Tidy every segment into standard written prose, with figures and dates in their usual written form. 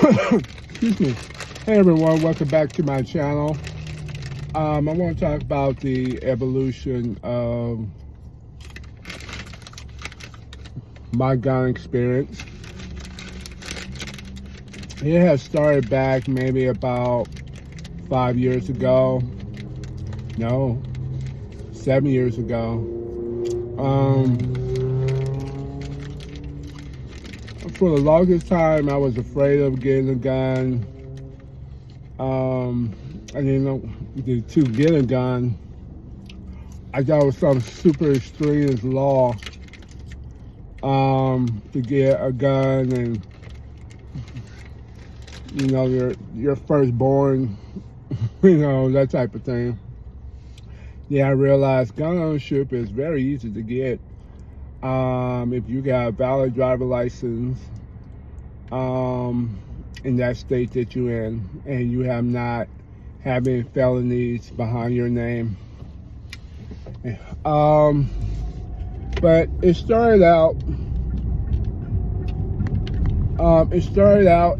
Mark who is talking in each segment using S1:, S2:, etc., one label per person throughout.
S1: Excuse me. Hey everyone, welcome back to my channel. I want to talk about the evolution of my gun experience. It has started back maybe about 5 years ago. No, 7 years ago. For the longest time, I was afraid of getting a gun. I didn't know to get a gun. I thought it was some super extreme law to get a gun, and you know your firstborn, you know, that type of thing. Yeah, I realized gun ownership is very easy to get. If you got a valid driver license in that state that you're in, and you have not having felonies behind your name. But it started out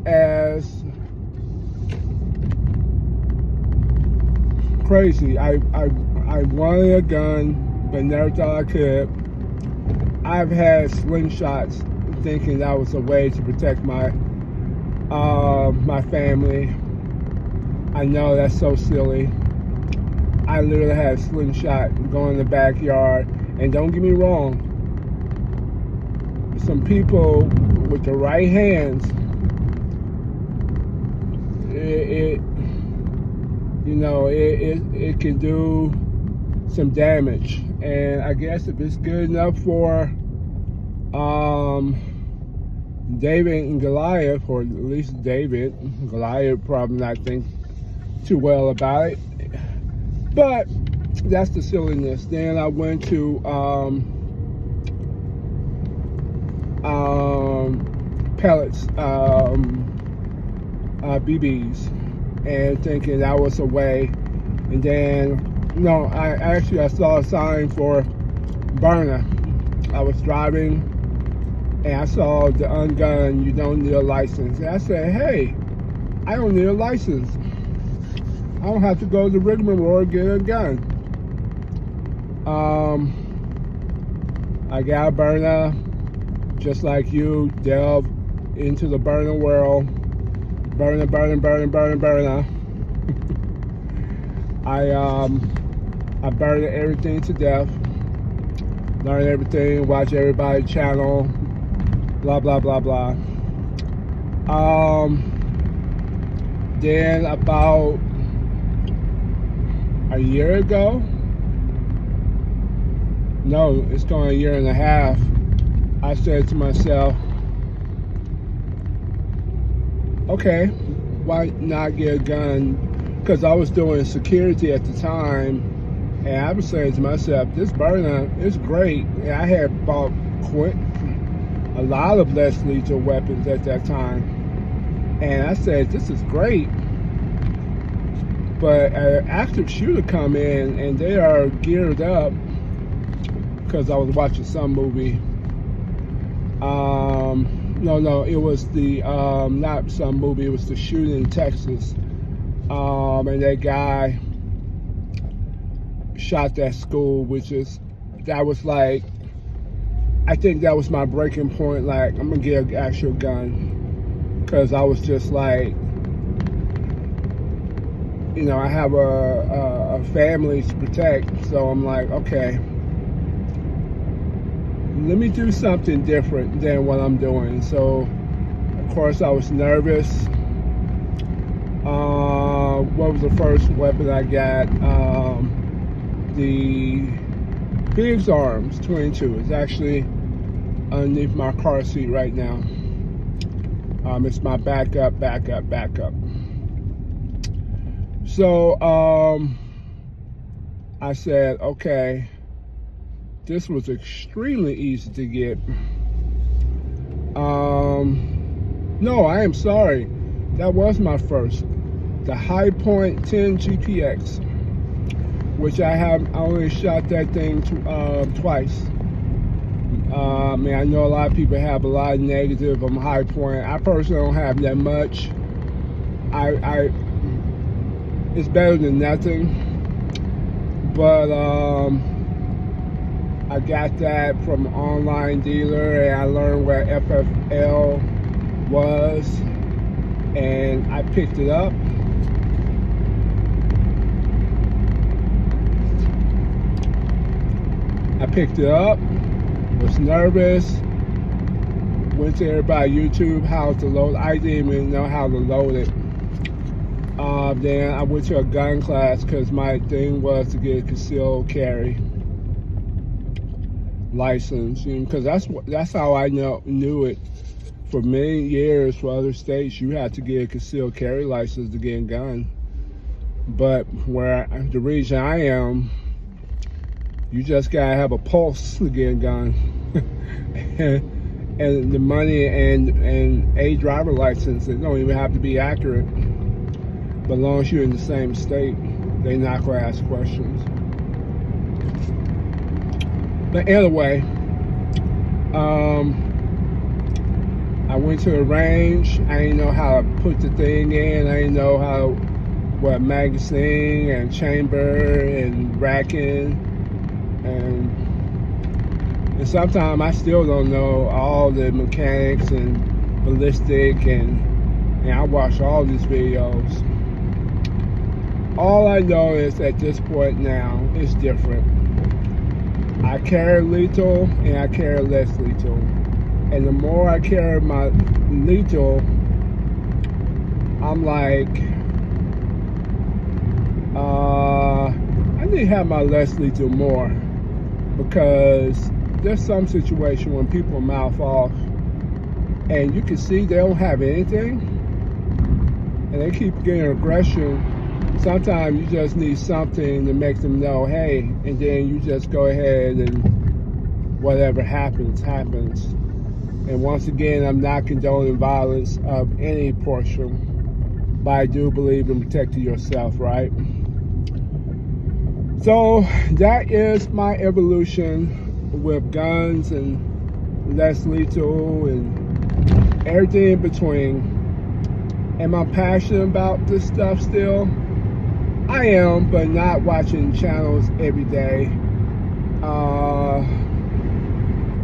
S1: as crazy. I wanted a gun, but never thought I could. I've had slingshots thinking that was a way to protect my family. I know that's so silly. I literally had a slingshot going in the backyard, and don't get me wrong, some people with the right hands, it can do some damage. And I guess if it's good enough for David and Goliath, or at least David, Goliath probably not think too well about it, but that's the silliness. Then I went to pellets, BBs, and thinking that was a way. And then no, I saw a sign for burner. I was driving and I saw the ungun, you don't need a license. And I said, hey, I don't need a license. I don't have to go to the rigmarole and get a gun. I got a burner, just like you, delve into the burner world. Burner. I burned everything to death, learned everything, watch everybody channel, blah, blah, blah, blah. Then about a year ago, no, it's going a year and a half, I said to myself, okay, why not get a gun? Because I was doing security at the time, and I was saying to myself, this burner is great. And I had bought a lot of less lethal weapons at that time, and I said, this is great. But an active shooter come in, and they are geared up, because I was watching some movie. No, it was the, not some movie, it was the shooting in Texas. And that guy shot that school, that was like, I think that was my breaking point. Like, I'm gonna get an actual gun, because I was just like, you know, I have a family to protect, so I'm like, okay, let me do something different than what I'm doing. So, of course, I was nervous. What was the first weapon I got? The Biggs Arms 22. It's actually underneath my car seat right now. It's my backup. So I said, okay, this was extremely easy to get. No, I am sorry. That was my first. The Hi-Point 10 GPX, which I only shot that thing twice. I know a lot of people have a lot of negative on High Point. I personally don't have that much. It's better than nothing. But I got that from an online dealer, and I learned where FFL was, and I picked it up. Was nervous, went to everybody YouTube how to load. I didn't even know how to load it. Then I went to a gun class because my thing was to get a concealed carry license, because that's how I knew it. For many years, for other states, you had to get a concealed carry license to get a gun. But where the region I am, you just gotta have a pulse to get a gun, and the money and a driver license. It don't even have to be accurate. But as long as you're in the same state, they're not gonna ask questions. But anyway, I went to the range. I didn't know how to put the thing in. I didn't know what magazine and chamber and racking. And sometimes I still don't know all the mechanics and ballistic, and I watch all these videos. All I know is at this point now, it's different. I carry lethal and I carry less lethal. And the more I carry my lethal, I'm like, I need to have my less lethal more, because there's some situation when people mouth off and you can see they don't have anything and they keep getting aggression. Sometimes you just need something to make them know, hey, and then you just go ahead and whatever happens, happens. And once again, I'm not condoning violence of any portion, but I do believe in protecting yourself, right? So that is my evolution with guns and less lethal and everything in between. Am I passionate about this stuff still? I am, but not watching channels every day.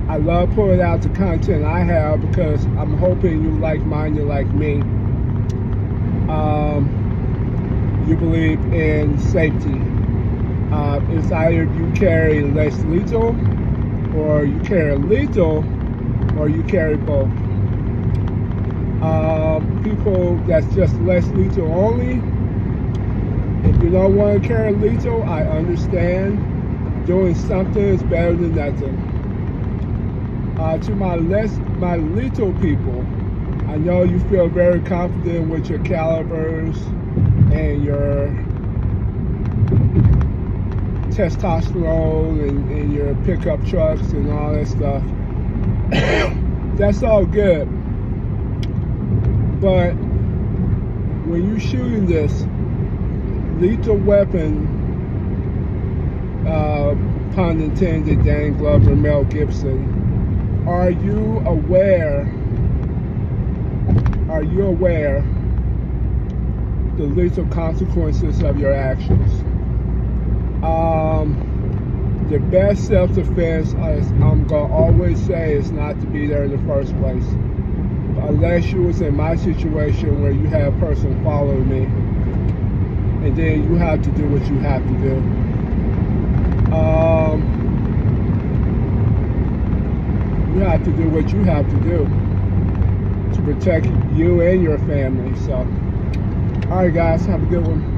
S1: I love putting out the content I have because I'm hoping you like-minded like me. You believe in safety. It's either you carry less lethal, or you carry lethal, or you carry both. People that's just less lethal only, if you don't want to carry lethal, I understand. Doing something is better than nothing. To my lethal people, I know you feel very confident with your calibers and your testosterone and your pickup trucks and all that stuff. That's all good. But when you're shooting this lethal weapon, pun intended, Dan Glover, Mel Gibson, are you aware the lethal consequences of your actions? The best self-defense, I'm gonna always say, is not to be there in the first place. Unless you was in my situation where you had a person following me, and then you have to do what you have to do. You have to do what you have to do to protect you and your family. So, all right, guys, have a good one.